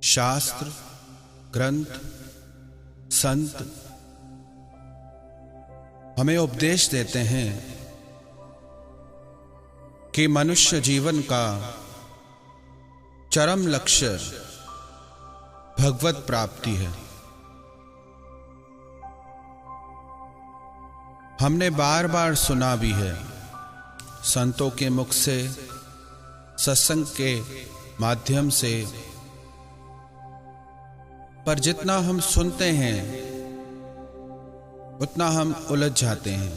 शास्त्र, ग्रंथ, संत हमें उपदेश देते हैं कि मनुष्य जीवन का चरम लक्ष्य भगवत प्राप्ति है। हमने बार बार सुना भी है, संतों के मुख से, सत्संग के माध्यम से, पर जितना हम सुनते हैं उतना हम उलझ जाते हैं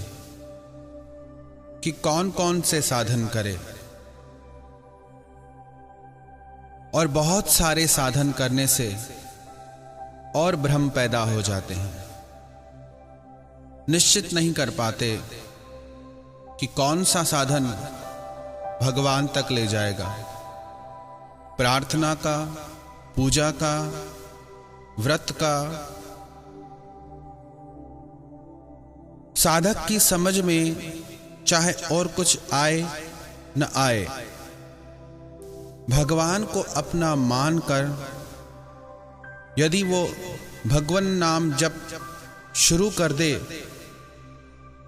कि कौन कौन से साधन करें, और बहुत सारे साधन करने से और भ्रम पैदा हो जाते हैं। निश्चित नहीं कर पाते कि कौन सा साधन भगवान तक ले जाएगा। प्रार्थना का, पूजा का, व्रत का। साधक की समझ में चाहे और कुछ आए न आए, भगवान को अपना मानकर यदि वो भगवान नाम जप शुरू कर दे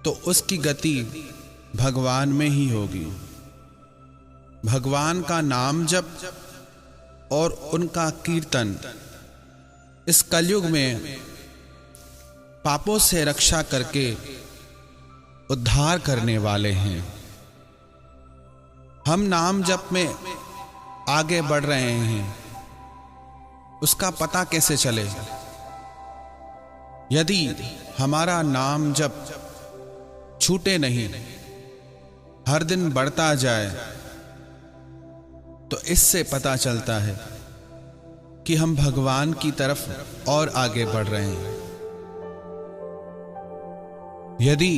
तो उसकी गति भगवान में ही होगी। भगवान का नाम जप और उनका कीर्तन इस कलयुग में पापों से रक्षा करके उद्धार करने वाले हैं। हम नाम जप में आगे बढ़ रहे हैं, उसका पता कैसे चले? यदि हमारा नाम जप छूटे नहीं, हर दिन बढ़ता जाए, तो इससे पता चलता है कि हम भगवान की तरफ और आगे बढ़ रहे हैं। यदि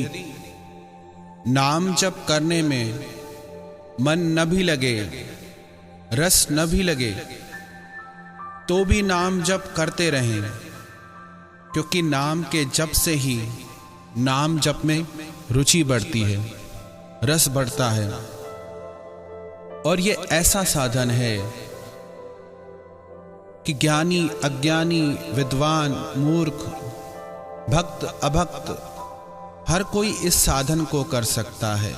नाम जप करने में मन न भी लगे, रस न भी लगे, तो भी नाम जप करते रहें, क्योंकि नाम के जप से ही नाम जप में रुचि बढ़ती है, रस बढ़ता है। और ये ऐसा साधन है कि ज्ञानी, अज्ञानी, विद्वान, मूर्ख, भक्त, अभक्त हर कोई इस साधन को कर सकता है।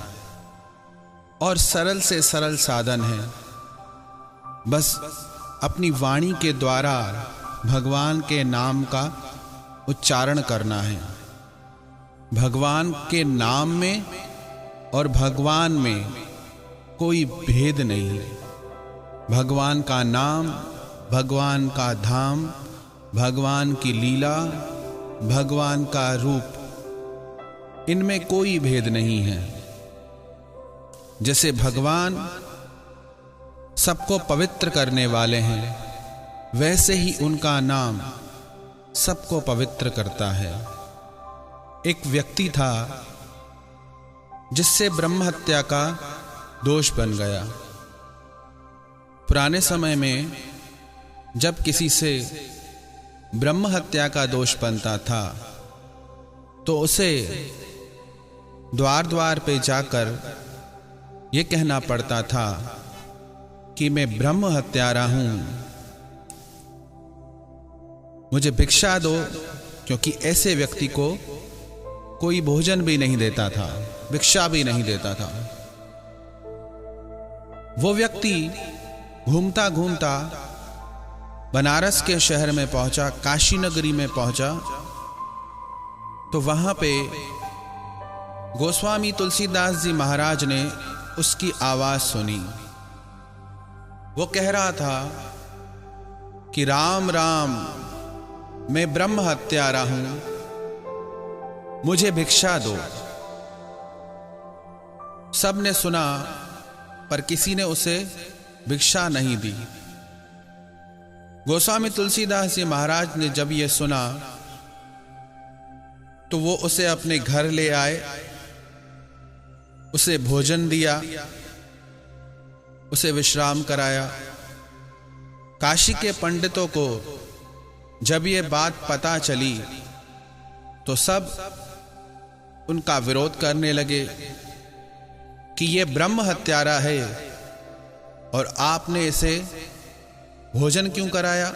और सरल से सरल साधन है, बस अपनी वाणी के द्वारा भगवान के नाम का उच्चारण करना है। भगवान के नाम में और भगवान में कोई भेद नहीं। भगवान का नाम, भगवान का धाम, भगवान की लीला, भगवान का रूप, इनमें कोई भेद नहीं है। जैसे भगवान सबको पवित्र करने वाले हैं, वैसे ही उनका नाम सबको पवित्र करता है। एक व्यक्ति था जिससे ब्रह्म हत्या का दोष बन गया। पुराने समय में जब किसी से ब्रह्म हत्या का दोष बनता था तो उसे द्वार द्वार पे जाकर यह कहना पड़ता था कि मैं ब्रह्म हत्यारा हूं, मुझे भिक्षा दो, क्योंकि ऐसे व्यक्ति को कोई भोजन भी नहीं देता था, भिक्षा भी नहीं देता था। वो व्यक्ति घूमता घूमता बनारस के शहर में पहुंचा, काशी नगरी में पहुंचा, तो वहां पे गोस्वामी तुलसीदास जी महाराज ने उसकी आवाज सुनी। वो कह रहा था कि राम राम, मैं ब्रह्म हत्यारा हूं, मुझे भिक्षा दो। सब ने सुना, पर किसी ने उसे भिक्षा नहीं दी। गोस्वामी तुलसीदास जी महाराज ने जब यह सुना तो वो उसे अपने घर ले आए, उसे भोजन दिया, उसे विश्राम कराया। काशी के पंडितों को जब ये बात पता चली तो सब उनका विरोध करने लगे कि ये ब्रह्म हत्यारा है और आपने इसे भोजन क्यों कराया?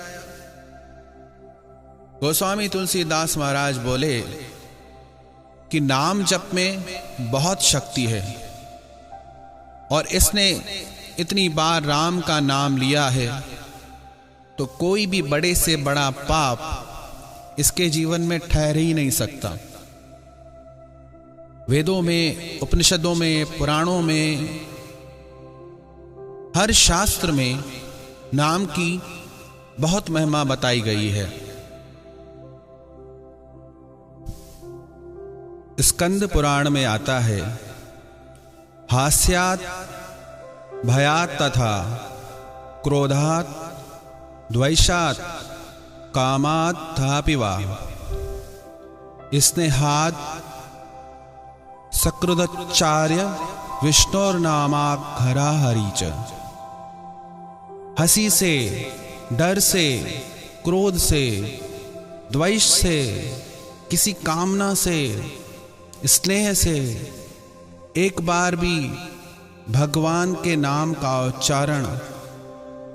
गोस्वामी तुलसीदास महाराज बोले कि नाम जप में बहुत शक्ति है और इसने इतनी बार राम का नाम लिया है तो कोई भी बड़े से बड़ा पाप इसके जीवन में ठहर ही नहीं सकता। वेदों में, उपनिषदों में, पुराणों में, हर शास्त्र में नाम की बहुत महिमा बताई गई है। स्कंद पुराण में आता है, हास्यात् भयात् तथा क्रोधात् द्वेषात् कामात् थापि वा स्नेहात् सकृदचार्य विष्णोर्नामाघरा हरि च। हंसी से, डर से, क्रोध से, द्वेष से, किसी कामना से, स्नेह से एक बार भी भगवान के नाम का उच्चारण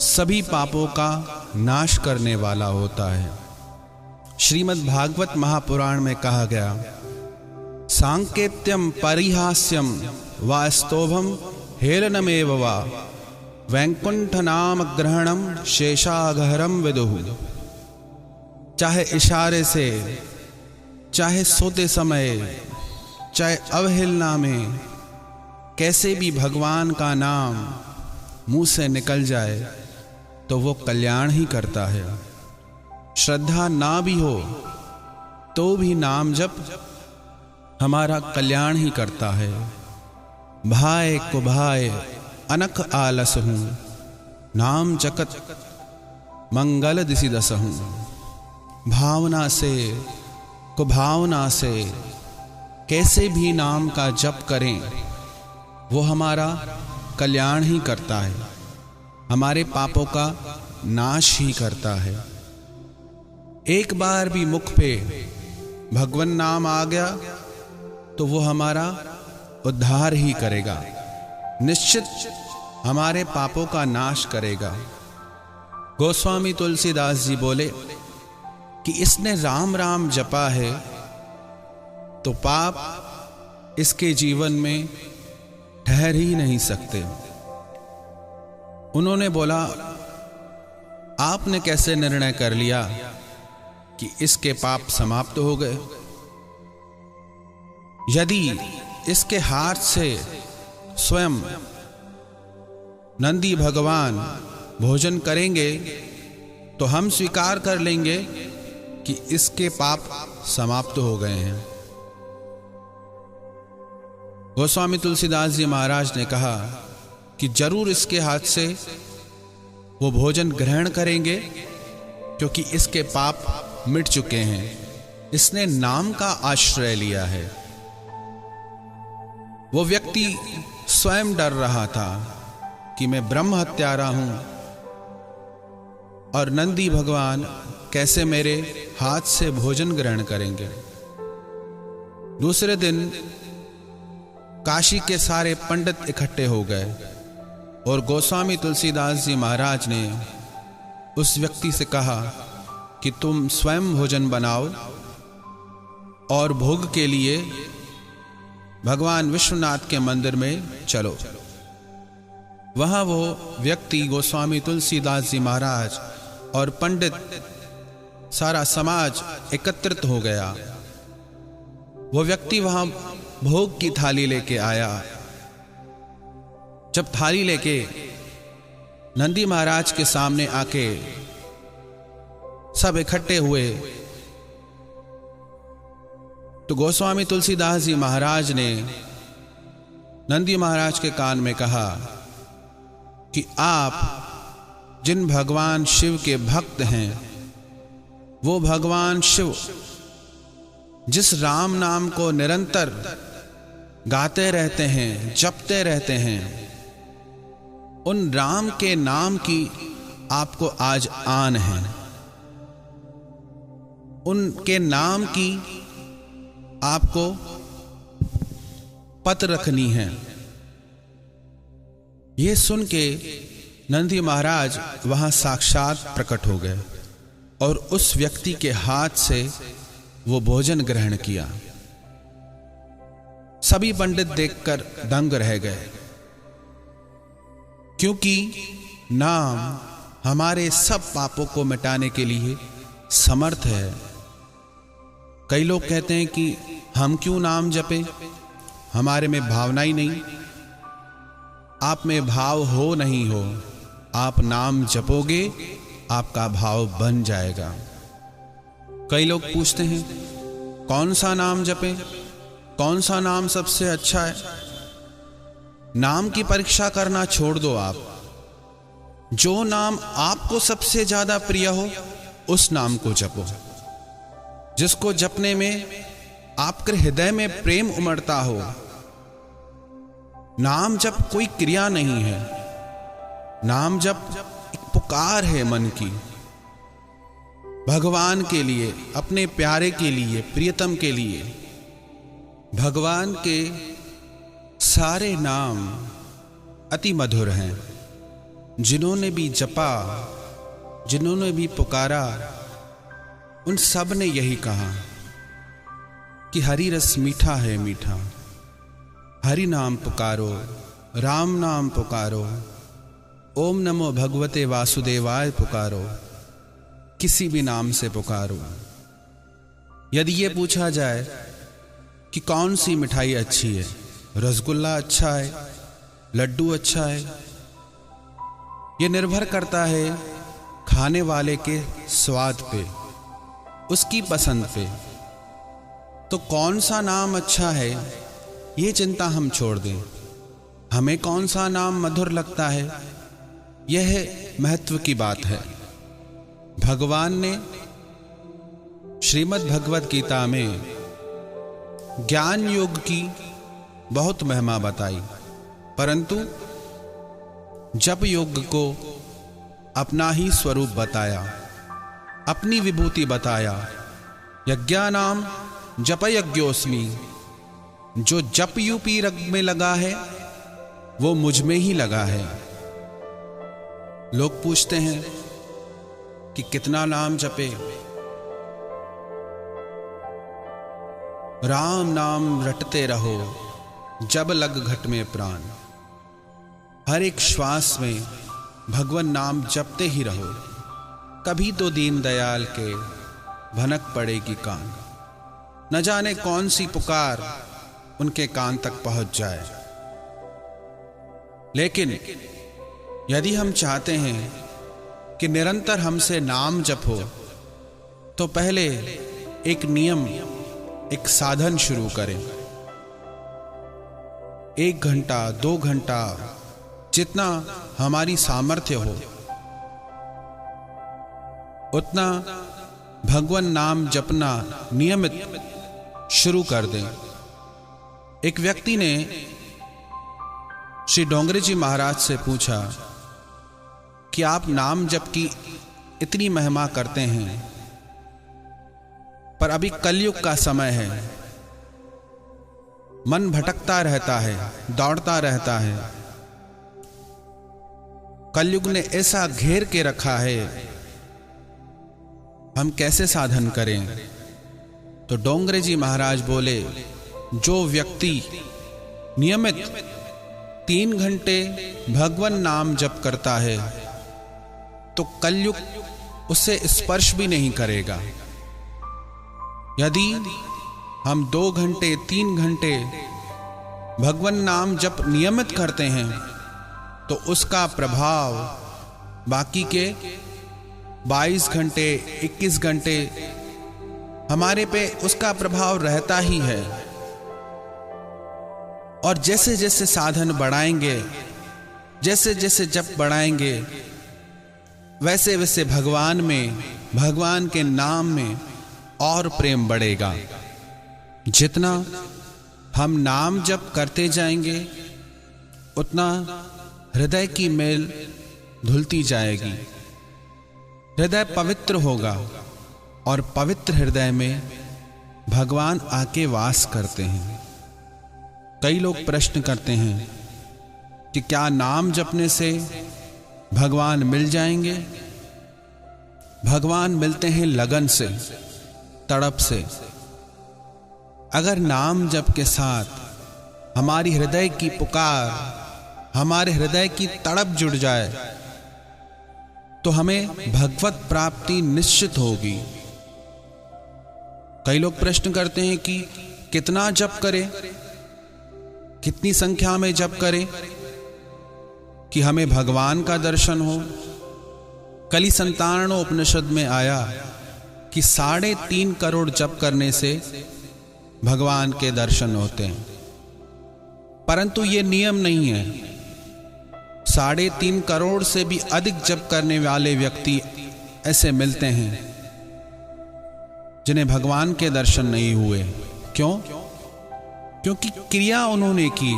सभी पापों का नाश करने वाला होता है। श्रीमद् भागवत महापुराण में कहा गया, सांकेत्यम परिहास्यम वा स्तोभम हेलनमेव वा वैकुंठ नाम ग्रहणम शेषागहरम विदुः। चाहे इशारे से, चाहे सोते समय, चाहे अवहेलना में, कैसे भी भगवान का नाम मुंह से निकल जाए तो वो कल्याण ही करता है। श्रद्धा ना भी हो तो भी नाम जप हमारा कल्याण ही करता है। भाय को भाय अनख आलस हूं, नाम जगत मंगल दिसि दस हूं। भावना से, कुभावना से कैसे भी नाम का जप करें वो हमारा कल्याण ही करता है, हमारे पापों का नाश ही करता है। एक बार भी मुख पे भगवान नाम आ गया तो वो हमारा उद्धार ही करेगा, निश्चित हमारे पापों का नाश करेगा। गोस्वामी तुलसीदास जी बोले कि इसने राम राम जपा है तो पाप इसके जीवन में ठहर ही नहीं सकते। उन्होंने बोला, आपने कैसे निर्णय कर लिया कि इसके पाप समाप्त हो गए? यदि इसके हाथ से स्वयं नंदी भगवान भोजन करेंगे तो हम स्वीकार कर लेंगे कि इसके पाप समाप्त हो गए हैं। गोस्वामी तुलसीदास जी महाराज ने कहा कि जरूर इसके हाथ से वो भोजन ग्रहण करेंगे क्योंकि इसके पाप मिट चुके हैं, इसने नाम का आश्रय लिया है। वो व्यक्ति स्वयं डर रहा था कि मैं ब्रह्म हत्यारा हूं और नंदी भगवान कैसे मेरे हाथ से भोजन ग्रहण करेंगे। दूसरे दिन काशी के सारे पंडित इकट्ठे हो गए और गोस्वामी तुलसीदास जी महाराज ने उस व्यक्ति से कहा कि तुम स्वयं भोजन बनाओ और भोग के लिए भगवान विश्वनाथ के मंदिर में चलो। वहां वो व्यक्ति गोस्वामी तुलसीदास जी महाराज और पंडित, सारा समाज एकत्रित हो गया। वो व्यक्ति वहां भोग की थाली लेके आया। जब थाली लेके नंदी महाराज के सामने आके सब इकट्ठे हुए तो गोस्वामी तुलसीदास जी महाराज ने नंदी महाराज के कान में कहा कि आप जिन भगवान शिव के भक्त हैं, वो भगवान शिव जिस राम नाम को निरंतर गाते रहते हैं, जपते रहते हैं, उन राम के नाम की आपको आज आन है। उनके नाम की आपको पत रखनी है। यह सुन के नंदी महाराज वहां साक्षात प्रकट हो गए और उस व्यक्ति के हाथ से वो भोजन ग्रहण किया। सभी पंडित देखकर दंग रह गए, क्योंकि नाम हमारे सब पापों को मिटाने के लिए समर्थ है। कई लोग कहते हैं कि हम क्यों नाम जपे, हमारे में भावना ही नहीं। आप में भाव हो नहीं हो, आप नाम जपोगे आपका भाव बन जाएगा। कई लोग पूछते हैं कौन सा नाम जपें, कौन सा नाम सबसे अच्छा है। नाम की परीक्षा करना छोड़ दो आप। जो नाम आपको सबसे ज्यादा प्रिय हो उस नाम को जपो, जिसको जपने में आपके हृदय में प्रेम उमड़ता हो। नाम जप कोई क्रिया नहीं है, नाम जप एक पुकार है मन की, भगवान के लिए, अपने प्यारे के लिए, प्रियतम के लिए। भगवान के सारे नाम अति मधुर हैं। जिन्होंने भी जपा, जिन्होंने भी पुकारा, उन सब ने यही कहा कि हरि रस मीठा है मीठा। हरि नाम पुकारो, राम नाम पुकारो, ओम नमो भगवते वासुदेवाय पुकारो, किसी भी नाम से पुकारो। यदि ये पूछा जाए कि कौन सी मिठाई अच्छी है, रसगुल्ला अच्छा है, लड्डू अच्छा है, ये निर्भर करता है खाने वाले के स्वाद पे, उसकी पसंद पे। तो कौन सा नाम अच्छा है ये चिंता हम छोड़ दें। हमें कौन सा नाम मधुर लगता है, यह महत्व की बात है। भगवान ने श्रीमद् भगवत गीता में ज्ञान योग की बहुत महिमा बताई, परंतु जप योग को अपना ही स्वरूप बताया, अपनी विभूति बताया। यज्ञानाम जप यज्ञोस्मि, जो जप यूपी रग में लगा है वो मुझ में ही लगा है। लोग पूछते हैं कि कितना नाम जपे। राम नाम रटते रहो जब लग घट में प्राण। हर एक श्वास में भगवान नाम जपते ही रहो, कभी तो दीन दयाल के भनक पड़ेगी कान। न जाने कौन सी पुकार उनके कान तक पहुंच जाए। लेकिन यदि हम चाहते हैं कि निरंतर हमसे नाम जप हो, तो पहले एक नियम, एक साधन शुरू करें। 1 घंटा 2 घंटा जितना हमारी सामर्थ्य हो उतना भगवान नाम जपना नियमित शुरू कर दें। एक व्यक्ति ने श्री डोंगरे जी महाराज से पूछा कि आप नाम जप की इतनी महिमा करते हैं, पर अभी कलयुग का समय है, मन भटकता रहता है, दौड़ता रहता है। कलयुग ने ऐसा घेर के रखा है, हम कैसे साधन करें? तो डोंगरे जी महाराज बोले, जो व्यक्ति नियमित 3 घंटे भगवान नाम जप करता है तो कलयुग उसे स्पर्श भी नहीं करेगा। यदि हम 2 घंटे 3 घंटे भगवान नाम जप नियमित करते हैं तो उसका प्रभाव बाकी के 22 घंटे 21 घंटे हमारे पे उसका प्रभाव रहता ही है। और जैसे जैसे साधन बढ़ाएंगे, जैसे जैसे जप बढ़ाएंगे, वैसे वैसे भगवान में, भगवान के नाम में और प्रेम बढ़ेगा। जितना हम नाम जप करते जाएंगे उतना हृदय की मेल धुलती जाएगी, हृदय पवित्र होगा और पवित्र हृदय में भगवान आके वास करते हैं। कई लोग प्रश्न करते हैं कि क्या नाम जपने से भगवान मिल जाएंगे। भगवान मिलते हैं लगन से, तड़प से। अगर नाम जप के साथ हमारी हृदय की पुकार, हमारे हृदय की तड़प जुड़ जाए तो हमें भगवत प्राप्ति निश्चित होगी। कई लोग प्रश्न करते हैं कि कितना जप करें, कितनी संख्या में जप करें कि हमें भगवान का दर्शन हो। कली संतान उपनिषद में आया कि 3.5 करोड़ जप करने से भगवान के दर्शन होते हैं, परंतु ये नियम नहीं है। 3.5 करोड़ से भी अधिक जप करने वाले व्यक्ति ऐसे मिलते हैं जिन्हें भगवान के दर्शन नहीं हुए। क्यों? क्योंकि क्रिया उन्होंने की,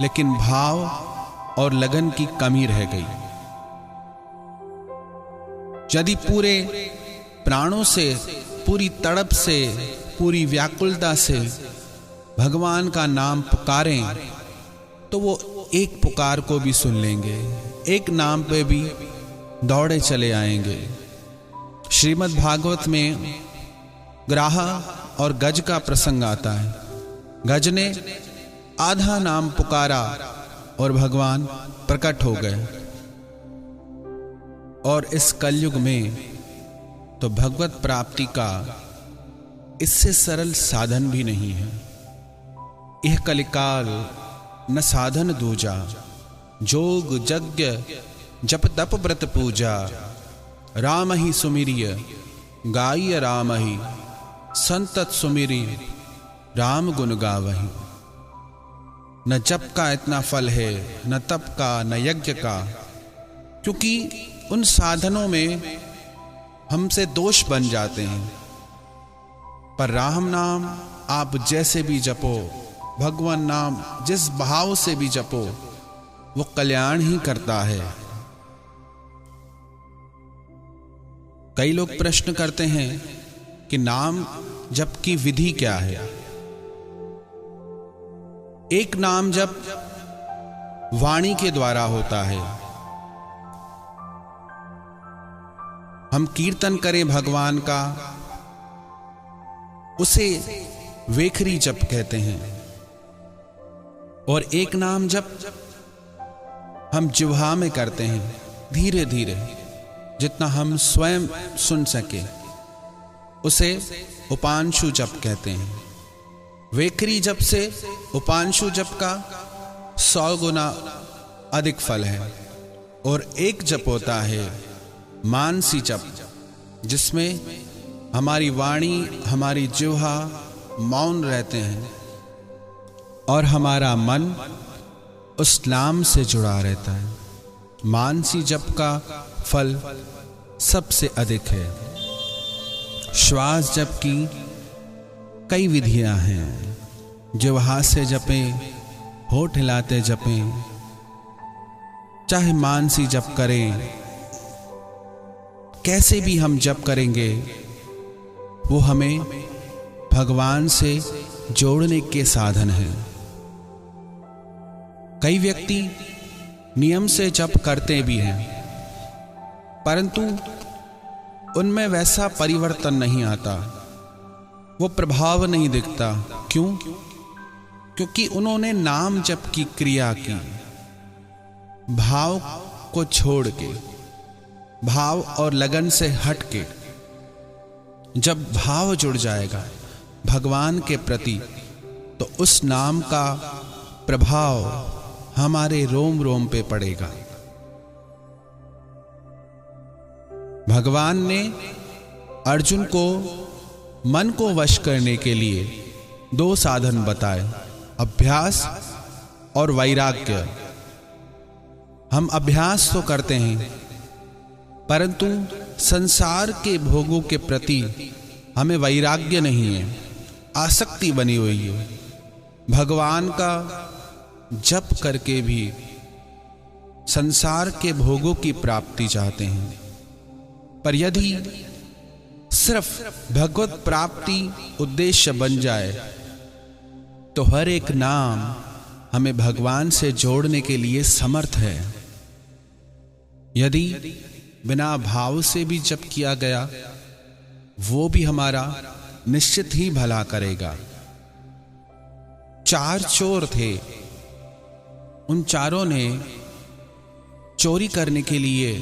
लेकिन भाव और लगन की कमी रह गई। यदि पूरे प्राणों से, पूरी तड़प से, पूरी व्याकुलता से भगवान का नाम पुकारें तो वो एक पुकार को भी सुन लेंगे, एक नाम पे भी दौड़े चले आएंगे। श्रीमद् भागवत में ग्राह और गज का प्रसंग आता है। गज ने आधा नाम पुकारा और भगवान प्रकट हो गए। और इस कलयुग में तो भगवत प्राप्ति का इससे सरल साधन भी नहीं है। यह कलिकाल न साधन दूजा, जोग यज्ञ जप तप व्रत पूजा। राम ही सुमिरिय गाय राम ही, संतत सुमिरी राम गुण गावही। न जप का इतना फल है, न तप का, न यज्ञ का, क्योंकि उन साधनों में हमसे दोष बन जाते हैं। पर राम नाम आप जैसे भी जपो, भगवान नाम जिस भाव से भी जपो, वो कल्याण ही करता है। कई लोग प्रश्न करते हैं कि नाम जप की विधि क्या है। एक नाम जप वाणी के द्वारा होता है। हम कीर्तन करें भगवान का, उसे वेखरी जप कहते हैं। और एक नाम जप हम जिह्वा में करते हैं, धीरे धीरे, जितना हम स्वयं सुन सके, उसे उपांशु जप कहते हैं। वेखरी जप से उपांशु जप का 100 गुना अधिक फल है। और एक जप होता है मानसी जप, जिसमें हमारी वाणी, हमारी जिह्वा मौन रहते हैं और हमारा मन उस नाम से जुड़ा रहता है। मानसी जप का फल सबसे अधिक है। श्वास जप की कई विधियां हैं। जिह्वा से जपें, होठ हिलाते जपें, चाहे मानसी जप करें, कैसे भी हम जप करेंगे वो हमें भगवान से जोड़ने के साधन है। कई व्यक्ति नियम से जप करते भी हैं, परंतु उनमें वैसा परिवर्तन नहीं आता, वो प्रभाव नहीं दिखता। क्यों? क्योंकि उन्होंने नाम जप की क्रिया की, भाव को छोड़ के, भाव और लगन से हट के। जब भाव जुड़ जाएगा भगवान के प्रति, तो उस नाम का प्रभाव हमारे रोम रोम पे पड़ेगा। भगवान ने अर्जुन को मन को वश करने के लिए 2 साधन बताए, अभ्यास और वैराग्य। हम अभ्यास तो करते हैं, परंतु संसार के भोगों के प्रति हमें वैराग्य नहीं है, आसक्ति बनी हुई है। भगवान का जप करके भी संसार के भोगों की प्राप्ति चाहते हैं। पर यदि सिर्फ भगवत प्राप्ति उद्देश्य बन जाए तो हर एक नाम हमें भगवान से जोड़ने के लिए समर्थ है। यदि बिना भाव से भी जप किया गया वो भी हमारा निश्चित ही भला करेगा। 4 चोर थे। उन चारों ने चोरी करने के लिए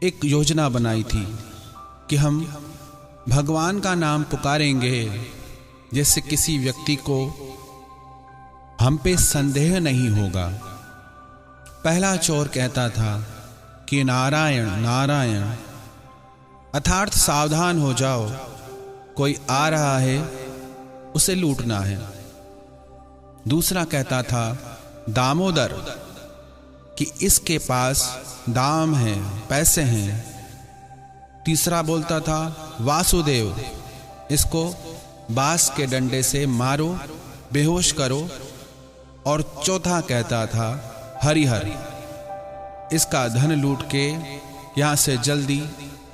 एक योजना बनाई थी कि हम भगवान का नाम पुकारेंगे जिससे किसी व्यक्ति को हम पे संदेह नहीं होगा। पहला चोर कहता था कि नारायण नारायण, अर्थात सावधान हो जाओ, कोई आ रहा है, उसे लूटना है। दूसरा कहता था दामोदर, कि इसके पास दाम है, पैसे हैं। तीसरा बोलता था वासुदेव, इसको बांस के डंडे से मारो, बेहोश करो। और चौथा कहता था हरिहर, इसका धन लूट के यहां से जल्दी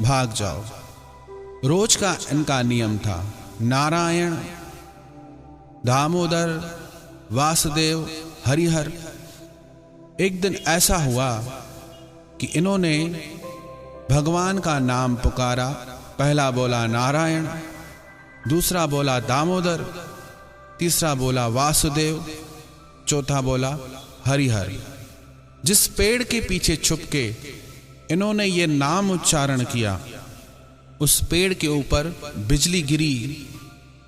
भाग जाओ। रोज का इनका नियम था, नारायण, दामोदर, वासुदेव, हरिहर। एक दिन ऐसा हुआ कि इन्होंने भगवान का नाम पुकारा। पहला बोला नारायण, दूसरा बोला दामोदर, तीसरा बोला वासुदेव, चौथा बोला हरिहर। जिस पेड़ के पीछे छुप के इन्होंने ये नाम उच्चारण किया, उस पेड़ के ऊपर बिजली गिरी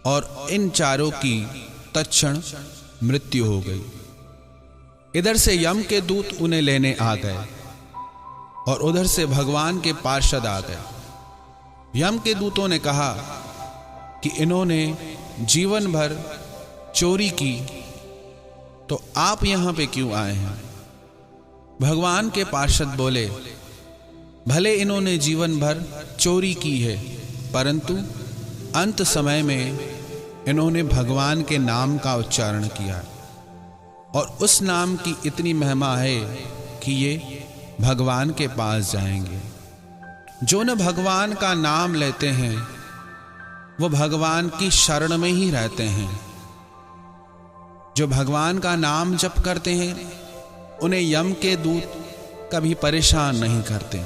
और इन चारों की तत्क्षण मृत्यु हो गई। इधर से यम के दूत उन्हें लेने आ गए और उधर से भगवान के पार्षद आ गए। यम के दूतों ने कहा कि इन्होंने जीवन भर चोरी की, तो आप यहां पे क्यों आए हैं? भगवान के पार्षद बोले, भले इन्होंने जीवन भर चोरी की है, परंतु अंत समय में इन्होंने भगवान के नाम का उच्चारण किया और उस नाम की इतनी महिमा है कि ये भगवान के पास जाएंगे। जो न भगवान का नाम लेते हैं वो भगवान की शरण में ही रहते हैं। जो भगवान का नाम जप करते हैं उन्हें यम के दूत कभी परेशान नहीं करते।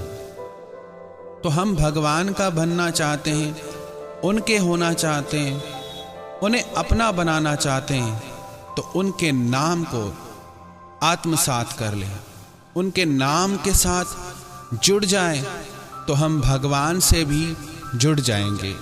तो हम भगवान का बनना चाहते हैं, उनके होना चाहते हैं, उन्हें अपना बनाना चाहते हैं, तो उनके नाम को आत्मसात कर लें, उनके नाम के साथ जुड़ जाएं, तो हम भगवान से भी जुड़ जाएंगे।